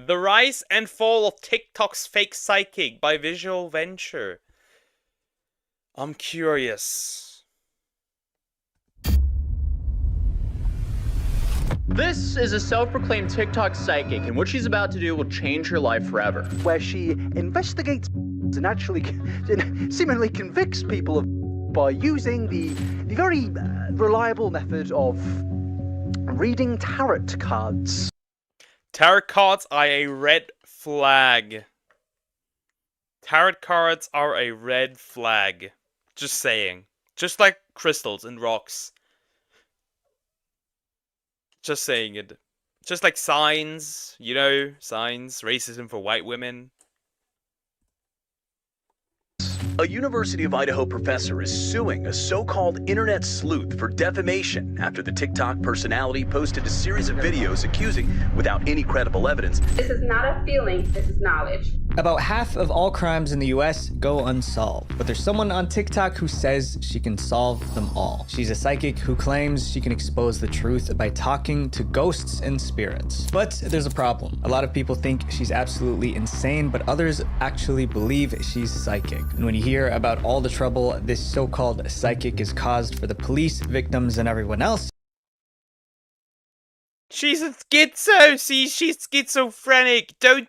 The Rise and Fall of TikTok's Fake Psychic by Visual Venture. I'm curious. This is a self-proclaimed TikTok psychic, and what she's about to do will change her life forever. Where she investigates and actually seemingly convicts people by using the very reliable method of reading tarot cards. Tarot cards are a red flag. Tarot cards are a red flag. Just saying. Just like crystals and rocks. Just saying it. Just like signs, you know, signs, racism for white women. A University of Idaho professor is suing a so-called internet sleuth for defamation after the TikTok personality posted a series of videos accusing, without any credible evidence, this is not a feeling, this is knowledge. About half of all crimes in the US go unsolved, but there's someone on TikTok who says she can solve them all. She's a psychic who claims she can expose the truth by talking to ghosts and spirits. But there's a problem. A lot of people think she's absolutely insane, but others actually believe she's psychic. And when you hear about all the trouble this so-called psychic has caused for the police, victims, and everyone else, She's a schizo! See, she's schizophrenic! Don't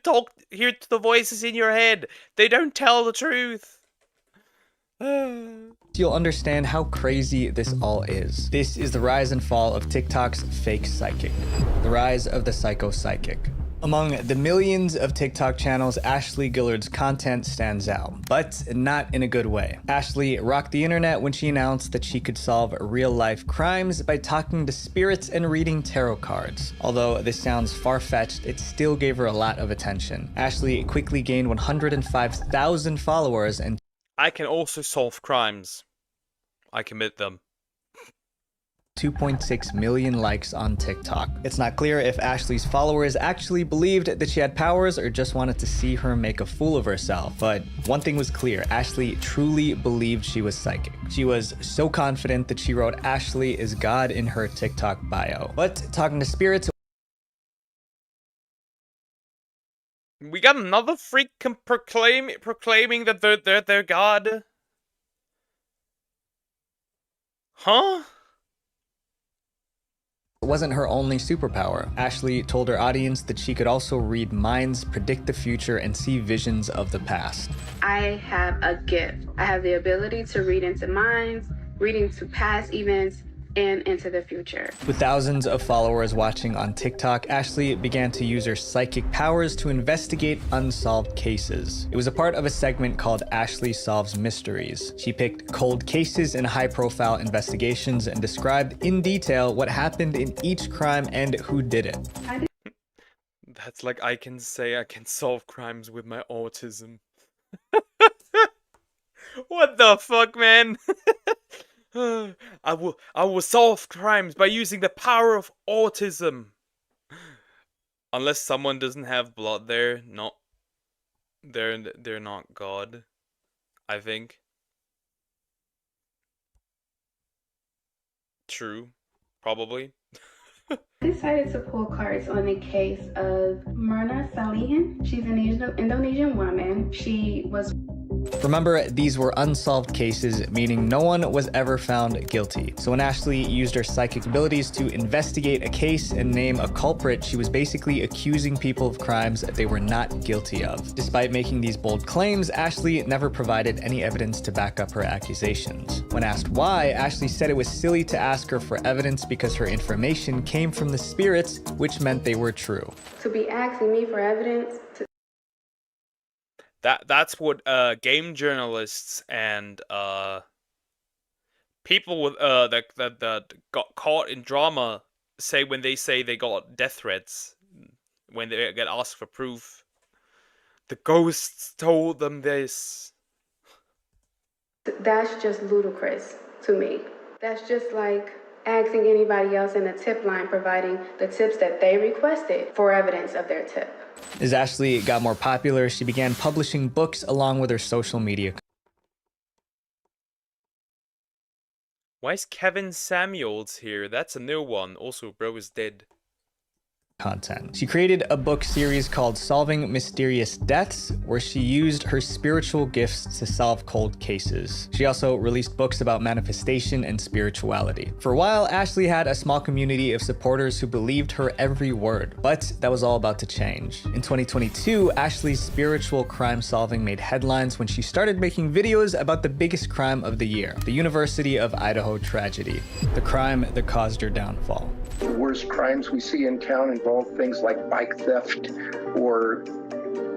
hear to the voices in your head! They don't tell the truth! you'll understand how crazy this all is. This is the rise and fall of TikTok's fake psychic. The rise of the psycho psychic. Among the millions of TikTok channels, Ashley Gillard's content stands out, but not in a good way. Ashley rocked the internet when she announced that she could solve real-life crimes by talking to spirits and reading tarot cards. Although this sounds far-fetched, it still gave her a lot of attention. Ashley quickly gained 105,000 followers and I can also solve crimes. I commit them. 2.6 million likes on TikTok. It's not clear if Ashley's followers actually believed that she had powers or just wanted to see her make a fool of herself. But one thing was clear, Ashley truly believed she was psychic. She was so confident that she wrote Ashley is God in her TikTok bio. But talking to spirits, We got another freak proclaiming that they're God? Huh? wasn't her only superpower. Ashley told her audience that she could also read minds, predict the future, and see visions of the past. I have a gift. I have the ability to read into minds, read into past events, and into the future. With thousands of followers watching on TikTok, Ashley began to use her psychic powers to investigate unsolved cases. It was a part of a segment called Ashley Solves Mysteries. She picked cold cases and high-profile investigations and described in detail what happened in each crime and who did it. That's like I can say I can solve crimes with my autism. What the fuck, man? I will solve crimes by using the power of autism. Unless someone doesn't have blood, they're not God, I think. True, probably. I decided to pull cards on the case of Myrna Salihin. She's an Indonesian woman. She was... Remember, these were unsolved cases, meaning no one was ever found guilty. So when Ashley used her psychic abilities to investigate a case and name a culprit, she was basically accusing people of crimes that they were not guilty of. Despite making these bold claims, Ashley never provided any evidence to back up her accusations. When asked why, Ashley said it was silly to ask her for evidence because her information came from the spirits, which meant they were true. To be asking me for evidence... That's what game journalists and people with that got caught in drama say when they say they got death threats when they get asked for proof. The ghosts told them this. That's just ludicrous to me. That's just like asking anybody else in the tip line providing the tips that they requested for evidence of their tip. As Ashley got more popular, she began publishing books along with her social media. Why is Kevin Samuels here? That's a new one. Also, bro is dead. content. She created a book series called Solving Mysterious Deaths, where she used her spiritual gifts to solve cold cases. She also released books about manifestation and spirituality. For a while, Ashley had a small community of supporters who believed her every word, but that was all about to change. In 2022, Ashley's spiritual crime solving made headlines when she started making videos about the biggest crime of the year, the University of Idaho tragedy, the crime that caused her downfall. The worst crimes we see in town involve things like bike theft or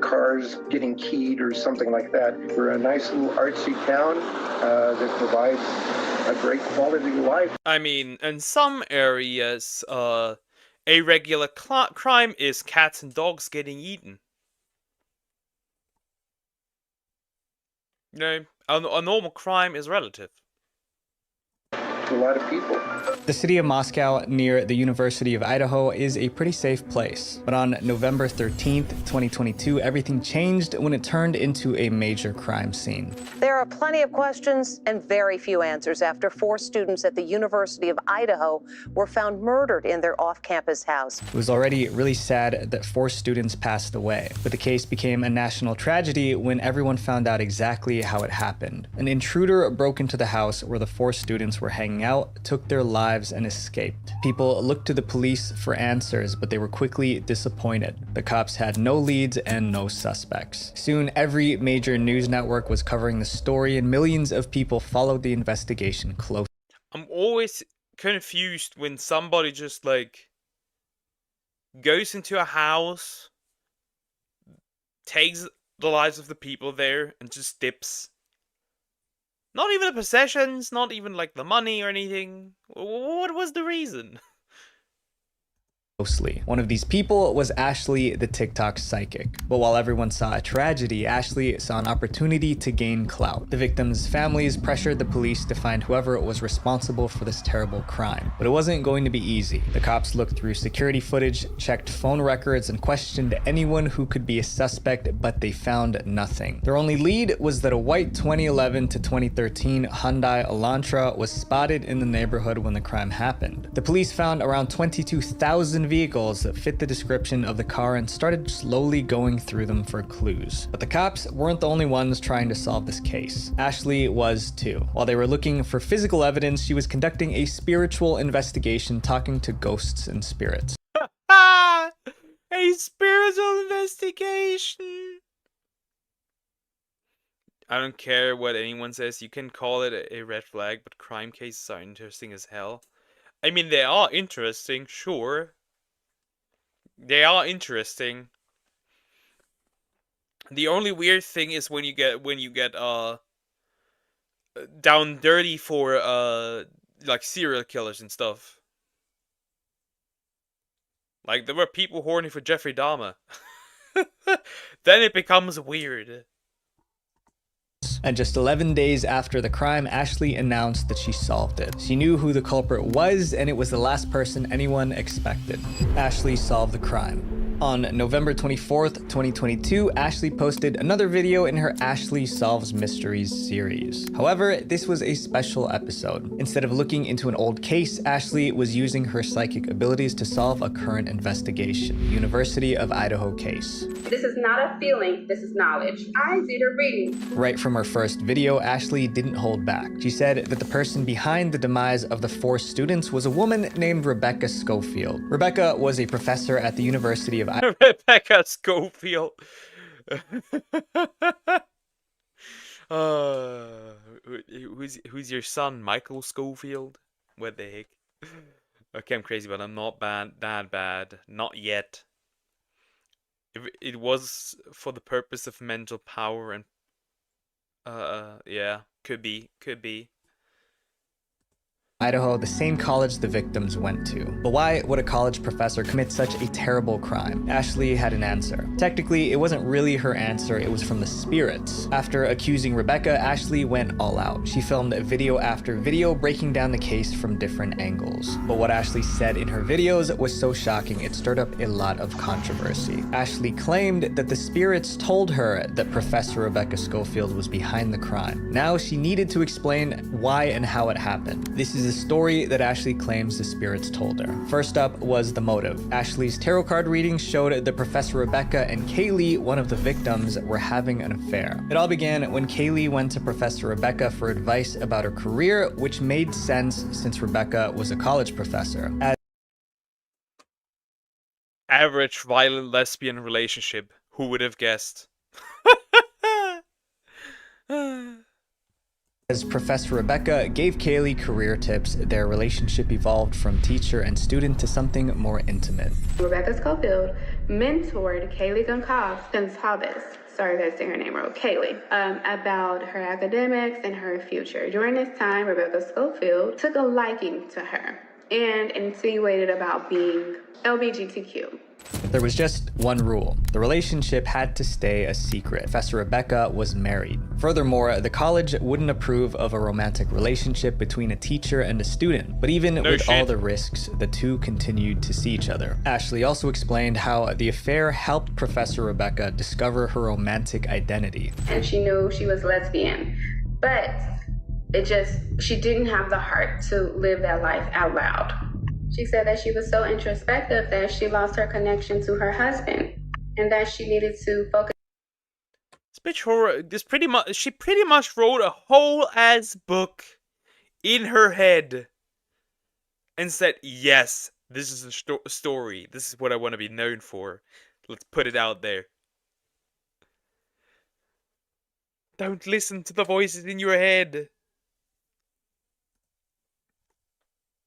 cars getting keyed or something like that. We're a nice little artsy town that provides a great quality of life. I mean, in some areas, a regular crime is cats and dogs getting eaten. You know, a normal crime is relative. To a lot of people. The city of Moscow, near the University of Idaho, is a pretty safe place. But on November 13th, 2022, everything changed when it turned into a major crime scene. There are plenty of questions and very few answers after 4 students at the University of Idaho were found murdered in their off-campus house. It was already really sad that 4 students passed away, but the case became a national tragedy when everyone found out exactly how it happened. An intruder broke into the house where the 4 students were hanging out, took their lives, and escaped. People looked to the police for answers, but they were quickly disappointed. The cops had no leads and no suspects. Soon, every major news network was covering the story, and millions of people followed the investigation closely. I'm always confused when somebody just, like, goes into a house, takes the lives of the people there, and just dips. Not even the possessions, not even, like, the money or anything. What was the reason? One of these people was Ashley, the TikTok psychic. But while everyone saw a tragedy, Ashley saw an opportunity to gain clout. The victims' families pressured the police to find whoever was responsible for this terrible crime. But it wasn't going to be easy. The cops looked through security footage, checked phone records, and questioned anyone who could be a suspect, but they found nothing. Their only lead was that a white 2011 to 2013 Hyundai Elantra was spotted in the neighborhood when the crime happened. The police found around 22,000 vehicles that fit the description of the car and started slowly going through them for clues. But the cops weren't the only ones trying to solve this case. Ashley was too. While they were looking for physical evidence, she was conducting a spiritual investigation, talking to ghosts and spirits. A spiritual investigation! I don't care what anyone says, you can call it a red flag, but crime cases are interesting as hell. I mean, they are interesting, sure. They are interesting. The only weird thing is when you get down dirty for like serial killers and stuff. Like there were people horny for Jeffrey Dahmer. Then it becomes weird. And just 11 days after the crime, Ashley announced that she solved it. She knew who the culprit was, and it was the last person anyone expected. Ashley solved the crime. On November 24th, 2022, Ashley posted another video in her Ashley Solves Mysteries series. However, this was a special episode. Instead of looking into an old case, Ashley was using her psychic abilities to solve a current investigation, the University of Idaho case. This is not a feeling, this is knowledge. I did a reading. Right from her first video, Ashley didn't hold back. She said that the person behind the demise of the 4 students was a woman named Rebecca Schofield. Rebecca was a professor at the University of Rebecca Schofield. Who's your son, Michael Schofield? What the heck? Okay, I'm crazy, but I'm not that bad. Not yet. If it was for the purpose of mental power and yeah, could be. Idaho, the same college the victims went to. But why would a college professor commit such a terrible crime? Ashley had an answer. Technically, it wasn't really her answer, it was from the spirits. After accusing Rebecca, Ashley went all out. She filmed video after video breaking down the case from different angles. But what Ashley said in her videos was so shocking, it stirred up a lot of controversy. Ashley claimed that the spirits told her that Professor Rebecca Schofield was behind the crime. Now she needed to explain why and how it happened. This is a story that Ashley claims the spirits told her. First up was the motive. Ashley's tarot card readings showed that Professor Rebecca and Kaylee, one of the victims, were having an affair. It all began when Kaylee went to Professor Rebecca for advice about her career, which made sense since Rebecca was a college professor. Average violent lesbian relationship. Who would have guessed? As Professor Rebecca gave Kaylee career tips, their relationship evolved from teacher and student to something more intimate. Rebecca Schofield mentored Kaylee Gonçalves, sorry if I say her name wrong, Kaylee, about her academics and her future. During this time, Rebecca Schofield took a liking to her and insinuated about being LGBTQ. There was just one rule. The relationship had to stay a secret. Professor Rebecca was married. Furthermore, the college wouldn't approve of a romantic relationship between a teacher and a student. But even with all the risks, the two continued to see each other. Ashley also explained how the affair helped Professor Rebecca discover her romantic identity. And she knew she was lesbian, but she didn't have the heart to live that life out loud. She said that she was so introspective that she lost her connection to her husband and that she needed to focus. This bitch, she pretty much wrote a whole ass book in her head and said, yes, this is a story. This is what I want to be known for. Let's put it out there. Don't listen to the voices in your head.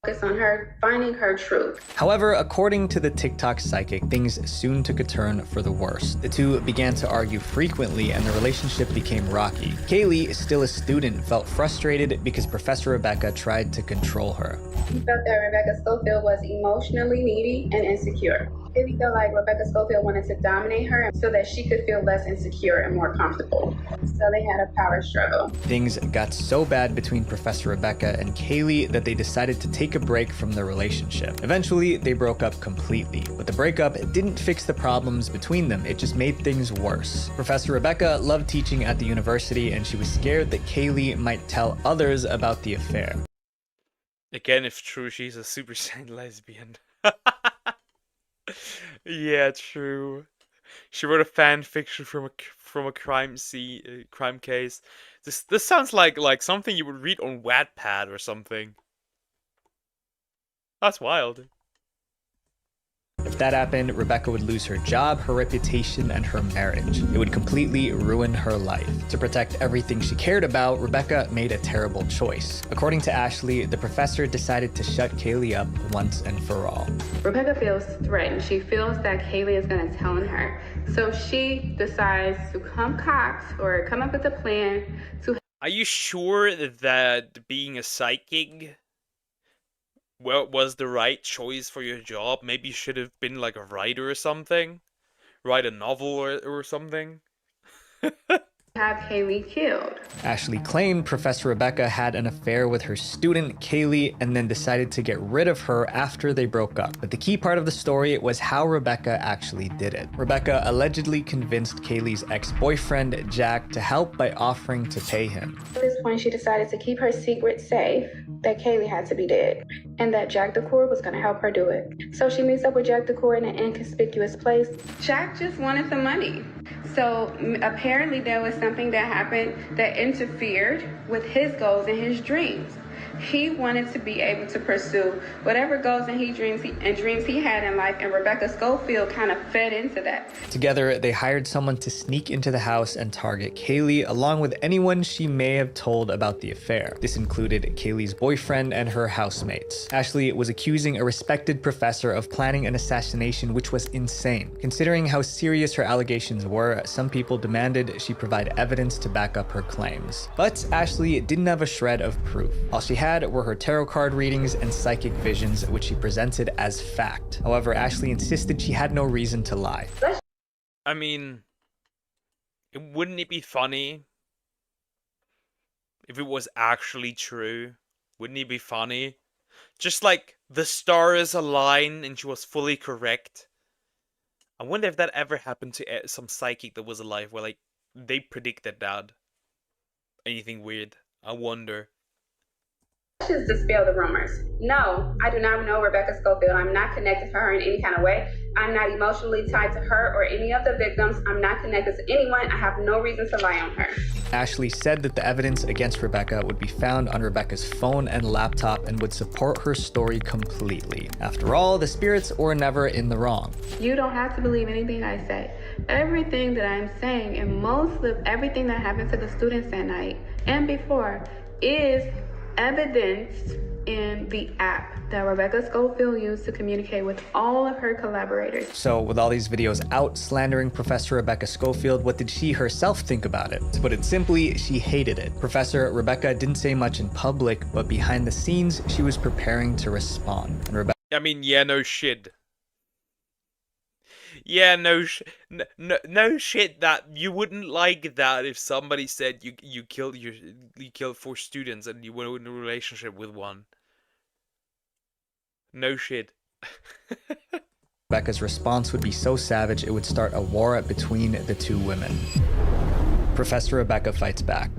Focus on her finding her truth. However, according to the TikTok psychic, things soon took a turn for the worse. The two began to argue frequently and the relationship became rocky. Kaylee, still a student, felt frustrated because Professor Rebecca tried to control her. She felt that Rebecca Schofield was emotionally needy and insecure. Kaylee felt like Rebecca Schofield wanted to dominate her so that she could feel less insecure and more comfortable. So they had a power struggle. Things got so bad between Professor Rebecca and Kaylee that they decided to take a break from their relationship. Eventually, they broke up completely, but the breakup didn't fix the problems between them, it just made things worse. Professor Rebecca loved teaching at the university and she was scared that Kaylee might tell others about the affair. Again, if true, she's a super sane lesbian. Yeah, true. She wrote a fan fiction from a crime case. This sounds like something you would read on Wattpad or something. That's wild. If that happened, Rebecca would lose her job, her reputation, and her marriage. It would completely ruin her life. To protect everything she cared about, Rebecca made a terrible choice. According to Ashley, the professor decided to shut Kaylee up once and for all. Rebecca feels threatened. She feels that Kaylee is going to tell on her. So she decides to come up with a plan to... Are you sure that being a psychic was the right choice for your job? Maybe you should have been like a writer or something? Write a novel or something? have Kaylee killed. Ashley claimed Professor Rebecca had an affair with her student, Kaylee, and then decided to get rid of her after they broke up. But the key part of the story was how Rebecca actually did it. Rebecca allegedly convinced Kaylee's ex-boyfriend, Jack, to help by offering to pay him. At this point, she decided to keep her secret safe that Kaylee had to be dead and that Jack DeCour was going to help her do it. So she meets up with Jack DeCour in an inconspicuous place. Jack just wanted the money. So apparently there was something that happened that interfered with his goals and his dreams. He wanted to be able to pursue whatever goals and dreams he had in life, and Rebecca Schofield kind of fed into that. Together, they hired someone to sneak into the house and target Kaylee, along with anyone she may have told about the affair. This included Kaylee's boyfriend and her housemates. Ashley was accusing a respected professor of planning an assassination, which was insane. Considering how serious her allegations were, some people demanded she provide evidence to back up her claims. But Ashley didn't have a shred of proof. All she had were her tarot card readings and psychic visions, which she presented as fact. However, Ashley insisted she had no reason to lie. I mean, wouldn't it be funny if it was actually true? Wouldn't it be funny? Just like the stars align and she was fully correct. I wonder if that ever happened to some psychic that was alive, where like they predicted that. Anything weird? I wonder. Just dispel the rumors. No, I do not know Rebecca Schofield. I'm not connected to her in any kind of way. I'm not emotionally tied to her or any of the victims. I'm not connected to anyone. I have no reason to lie on her. Ashley said that the evidence against Rebecca would be found on Rebecca's phone and laptop and would support her story completely. After all, the spirits were never in the wrong. You don't have to believe anything I say. Everything that I'm saying and most of everything that happened to the students that night and before is evidenced in the app that Rebecca Schofield used to communicate with all of her collaborators. So with all these videos out slandering Professor Rebecca Schofield, what did she herself think about it? To put it simply, she hated it. Professor Rebecca didn't say much in public, but behind the scenes, she was preparing to respond. And Rebecca I mean, yeah, no shit. Yeah, no shit that you wouldn't like that if somebody said you killed 4 students and you were in a relationship with one. No shit. Rebecca's response would be so savage it would start a war between the two women. Professor Rebecca fights back.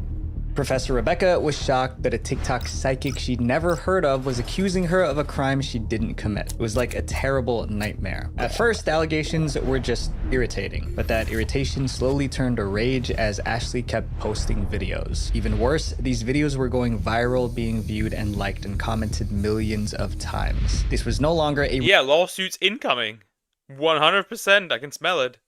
Professor Rebecca was shocked that a TikTok psychic she'd never heard of was accusing her of a crime she didn't commit. It was like a terrible nightmare. At first, the allegations were just irritating, but that irritation slowly turned to rage as Ashley kept posting videos. Even worse, these videos were going viral, being viewed and liked and commented millions of times. This was no longer a Yeah, lawsuits incoming. 100%, I can smell it.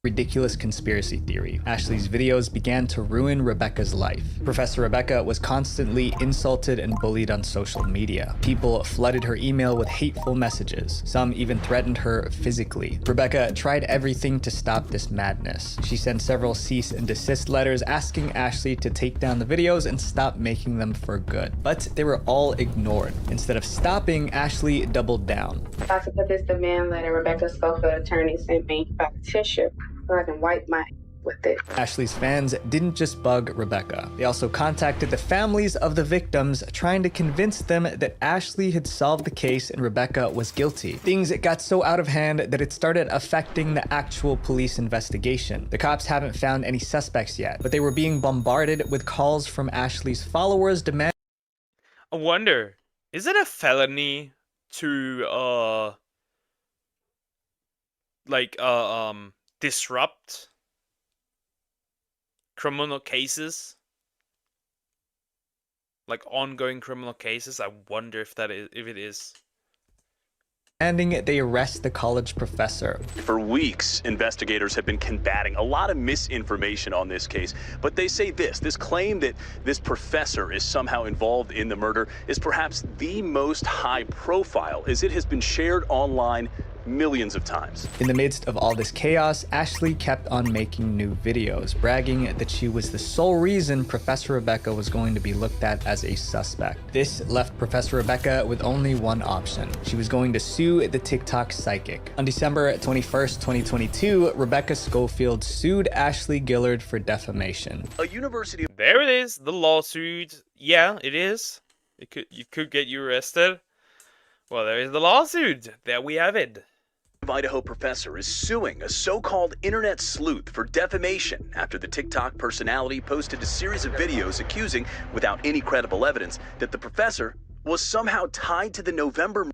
Ridiculous conspiracy theory. Ashley's videos began to ruin Rebecca's life. Professor Rebecca was constantly insulted and bullied on social media. People flooded her email with hateful messages. Some even threatened her physically. Rebecca tried everything to stop this madness. She sent several cease and desist letters asking Ashley to take down the videos and stop making them for good. But they were all ignored. Instead of stopping, Ashley doubled down. I have to put this demand letter Rebecca Schofield attorney sent me by tissue so I can wipe my with it. Ashley's fans didn't just bug Rebecca. They also contacted the families of the victims, trying to convince them that Ashley had solved the case and Rebecca was guilty. Things got so out of hand that it started affecting the actual police investigation. The cops haven't found any suspects yet, but they were being bombarded with calls from Ashley's followers demanding. I wonder, is it a felony to disrupt criminal cases, like ongoing criminal cases? I wonder if it is. Demanding they arrest the college professor. For weeks, investigators have been combating a lot of misinformation on this case, but they say this claim that this professor is somehow involved in the murder is perhaps the most high profile, as it has been shared online millions of times. In the midst of all this chaos, Ashley kept on making new videos, bragging that she was the sole reason Professor Rebecca was going to be looked at as a suspect. This left Professor Rebecca with only one option. She was going to sue the TikTok psychic. On December 21st, 2022, Rebecca Schofield sued Ashley Gillard for defamation. A university. There it is, the lawsuit. Yeah, it is. You could get you arrested. Well, there is the lawsuit. There we have it. Idaho professor is suing a so-called internet sleuth for defamation after the TikTok personality posted a series of videos accusing, without any credible evidence, that the professor was somehow tied to the November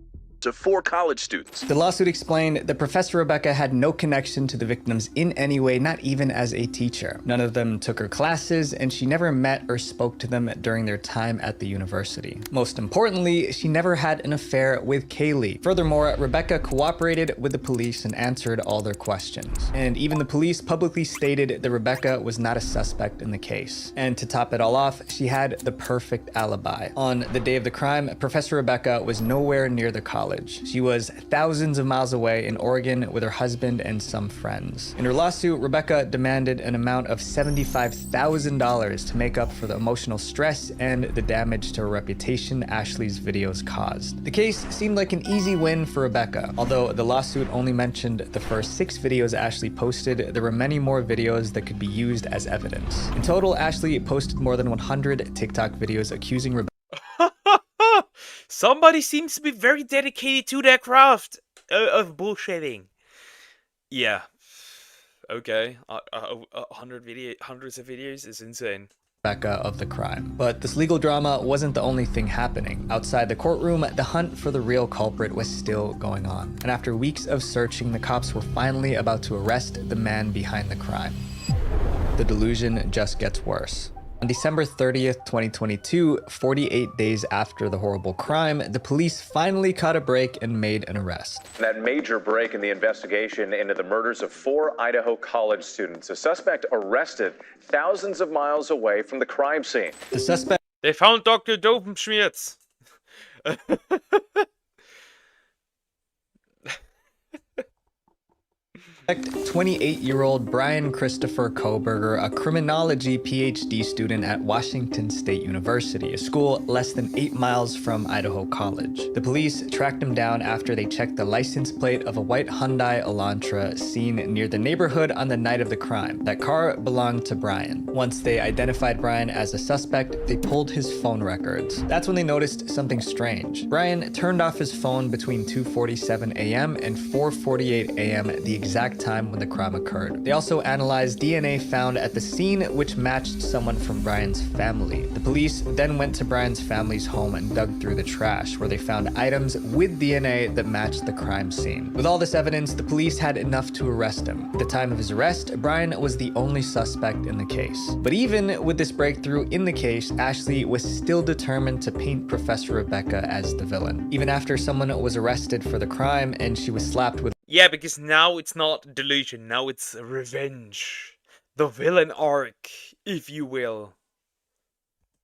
of 4 college students. The lawsuit explained that Professor Rebecca had no connection to the victims in any way, not even as a teacher. None of them took her classes, and she never met or spoke to them during their time at the university. Most importantly, she never had an affair with Kaylee. Furthermore, Rebecca cooperated with the police and answered all their questions. And even the police publicly stated that Rebecca was not a suspect in the case. And to top it all off, she had the perfect alibi. On the day of the crime, Professor Rebecca was nowhere near the college. She was thousands of miles away in Oregon with her husband and some friends. In her lawsuit, Rebecca demanded an amount of $75,000 to make up for the emotional stress and the damage to her reputation Ashley's videos caused. The case seemed like an easy win for Rebecca. Although the lawsuit only mentioned the first 6 videos Ashley posted, there were many more videos that could be used as evidence. In total, Ashley posted more than 100 TikTok videos accusing Rebecca. Somebody seems to be very dedicated to their craft of bullshitting. Yeah. Okay. Hundreds of videos is insane. Rebecca of the crime. But this legal drama wasn't the only thing happening. Outside the courtroom, the hunt for the real culprit was still going on. And after weeks of searching, the cops were finally about to arrest the man behind the crime. The delusion just gets worse. On December 30th, 2022, 48 days after the horrible crime, the police finally caught a break and made an arrest. That major break in the investigation into the murders of 4 Idaho college students. A suspect arrested thousands of miles away from the crime scene. The suspect They found Dr. Dopenschmerz. 28-year-old Brian Christopher Koberger, a criminology PhD student at Washington State University, a school less than 8 miles from Idaho College. The police tracked him down after they checked the license plate of a white Hyundai Elantra seen near the neighborhood on the night of the crime. That car belonged to Brian. Once they identified Brian as a suspect, they pulled his phone records. That's when they noticed something strange. Brian turned off his phone between 2:47 a.m. and 4:48 a.m., the exact time when the crime occurred. They also analyzed DNA found at the scene, which matched someone from Brian's family. The police then went to Brian's family's home and dug through the trash, where they found items with DNA that matched the crime scene. With all this evidence, the police had enough to arrest him. At the time of his arrest, Brian was the only suspect in the case. But even with this breakthrough in the case, Ashley was still determined to paint Professor Rebecca as the villain. Even after someone was arrested for the crime and she was slapped with Yeah, because now it's not delusion, now it's revenge. The villain arc, if you will.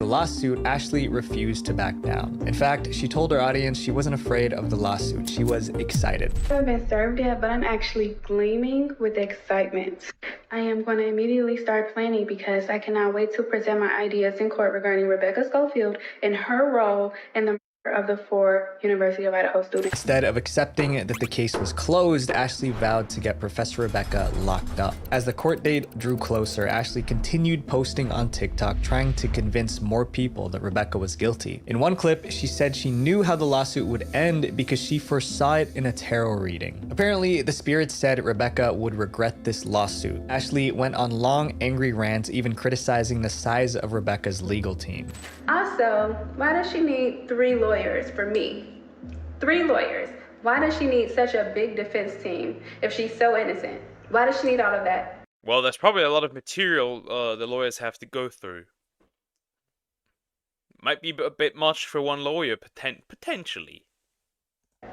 the lawsuit, Ashley refused to back down. In fact, she told her audience she wasn't afraid of the lawsuit. She was excited. I haven't been served yet, but I'm actually gleaming with excitement. I am going to immediately start planning because I cannot wait to present my ideas in court regarding Rebecca Schofield and her role in the murder of the 4 University of Idaho students. Instead of accepting that the case was closed, Ashley vowed to get Professor Rebecca locked up. As the court date drew closer, Ashley continued posting on TikTok, trying to convince more people that Rebecca was guilty. In one clip, she said she knew how the lawsuit would end because she foresaw it in a tarot reading. Apparently, the spirits said Rebecca would regret this lawsuit. Ashley went on long, angry rants, even criticizing the size of Rebecca's legal team. Also, why does she need 3 lawyers for me? 3 lawyers. Why does she need such a big defense team if she's so innocent? Why does she need all of that? Well, there's probably a lot of material the lawyers have to go through. Might be a bit much for one lawyer, potentially.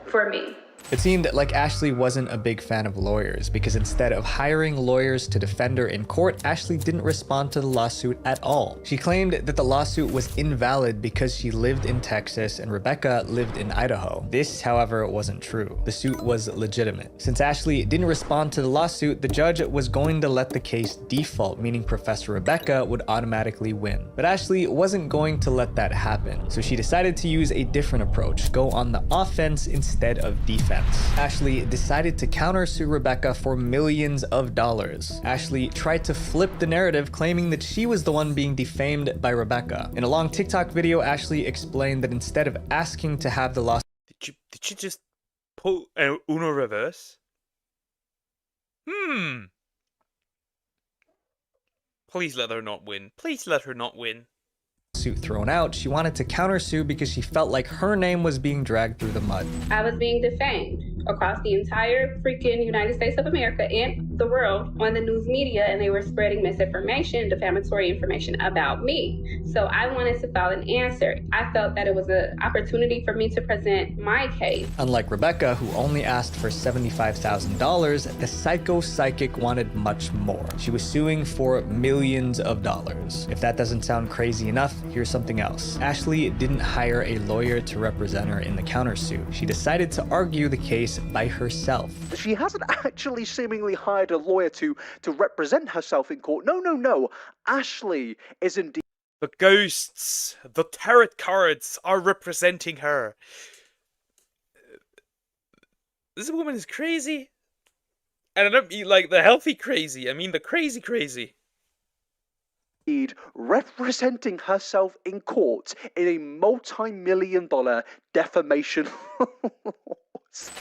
For me. It seemed like Ashley wasn't a big fan of lawyers because instead of hiring lawyers to defend her in court, Ashley didn't respond to the lawsuit at all. She claimed that the lawsuit was invalid because she lived in Texas and Rebecca lived in Idaho. This, however, wasn't true. The suit was legitimate. Since Ashley didn't respond to the lawsuit, the judge was going to let the case default, meaning Professor Rebecca would automatically win. But Ashley wasn't going to let that happen, so she decided to use a different approach, go on the offense instead of defense. Ashley decided to countersue Rebecca for millions of dollars. Ashley tried to flip the narrative, claiming that she was the one being defamed by Rebecca. In a long TikTok video, Ashley explained that instead of asking to have the lawsuit, Did you just pull Uno reverse? Please let her not win. Please let her not win. thrown out, she wanted to countersue because she felt like her name was being dragged through the mud. I was being defamed across the entire freaking United States of America and the world on the news media, and they were spreading misinformation, defamatory information about me. So I wanted to file an answer. I felt that it was an opportunity for me to present my case. Unlike Rebecca, who only asked for $75,000, the psychic wanted much more. She was suing for millions of dollars. If that doesn't sound crazy enough, here's something else. Ashley didn't hire a lawyer to represent her in the countersuit. She decided to argue the case by herself. She hasn't actually seemingly hired a lawyer to represent herself in court. No. Ashley is indeed... The ghosts, the tarot cards are representing her. This woman is crazy. And I don't mean like the healthy crazy, I mean the crazy. representing herself in court in a multi-million-dollar defamation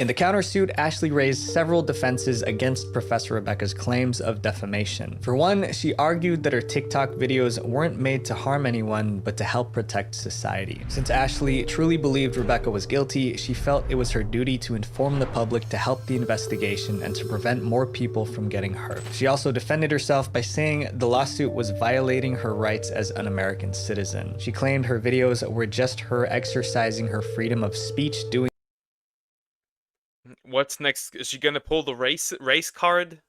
In the countersuit, Ashley raised several defenses against Professor Rebecca's claims of defamation. For one, she argued that her TikTok videos weren't made to harm anyone, but to help protect society. Since Ashley truly believed Rebecca was guilty, she felt it was her duty to inform the public to help the investigation and to prevent more people from getting hurt. She also defended herself by saying the lawsuit was violating her rights as an American citizen. She claimed her videos were just her exercising her freedom of speech, doing What's next? Is she gonna pull the race card?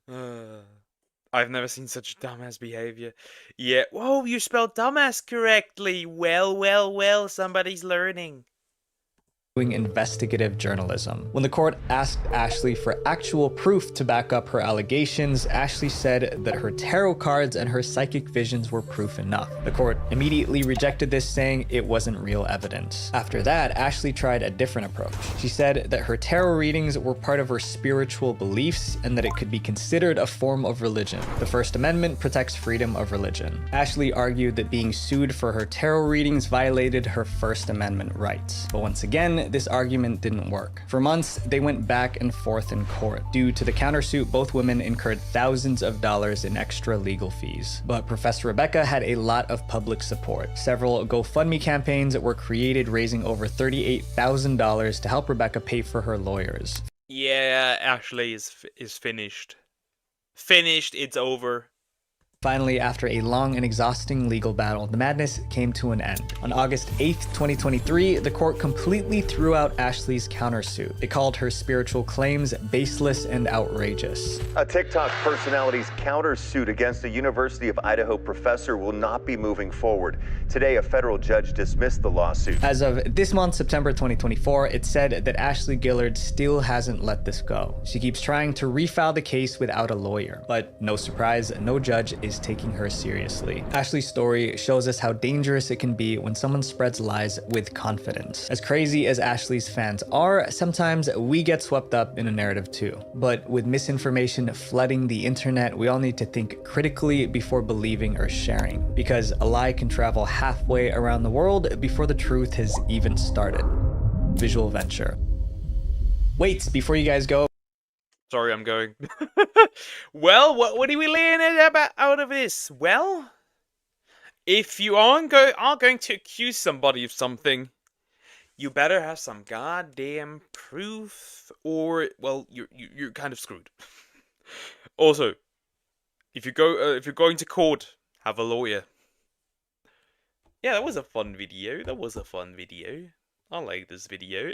I've never seen such dumbass behavior. Yeah. Whoa, you spelled dumbass correctly. Well, somebody's learning. investigative journalism. When the court asked Ashley for actual proof to back up her allegations, Ashley said that her tarot cards and her psychic visions were proof enough. The court immediately rejected this, saying it wasn't real evidence. After that, Ashley tried a different approach. She said that her tarot readings were part of her spiritual beliefs and that it could be considered a form of religion. The First Amendment protects freedom of religion. Ashley argued that being sued for her tarot readings violated her First Amendment rights. But once again, this argument didn't work. For months, they went back and forth in court. Due to the countersuit, both women incurred thousands of dollars in extra legal fees. But Professor Rebecca had a lot of public support. Several GoFundMe campaigns were created, raising over $38,000 to help Rebecca pay for her lawyers. Yeah, Ashley is finished. Finished, it's over. Finally, after a long and exhausting legal battle, the madness came to an end. On August 8th, 2023, the court completely threw out Ashley's countersuit. They called her spiritual claims baseless and outrageous. A TikTok personality's countersuit against a University of Idaho professor will not be moving forward. Today, a federal judge dismissed the lawsuit. As of this month, September 2024, it said that Ashley Gillard still hasn't let this go. She keeps trying to refile the case without a lawyer, but no surprise, no judge is taking her seriously. Ashley's story shows us how dangerous it can be when someone spreads lies with confidence. As crazy as Ashley's fans are, sometimes we get swept up in a narrative too. But with misinformation flooding the internet, we all need to think critically before believing or sharing, because a lie can travel halfway around the world before the truth has even started. Visual venture. Wait, before you guys go, Sorry, I'm going. Well, what are we learning about out of this? Well, if you are going to accuse somebody of something, you better have some goddamn proof, or well, you're kind of screwed. Also, if you're going to court, have a lawyer. Yeah, that was a fun video. I like this video.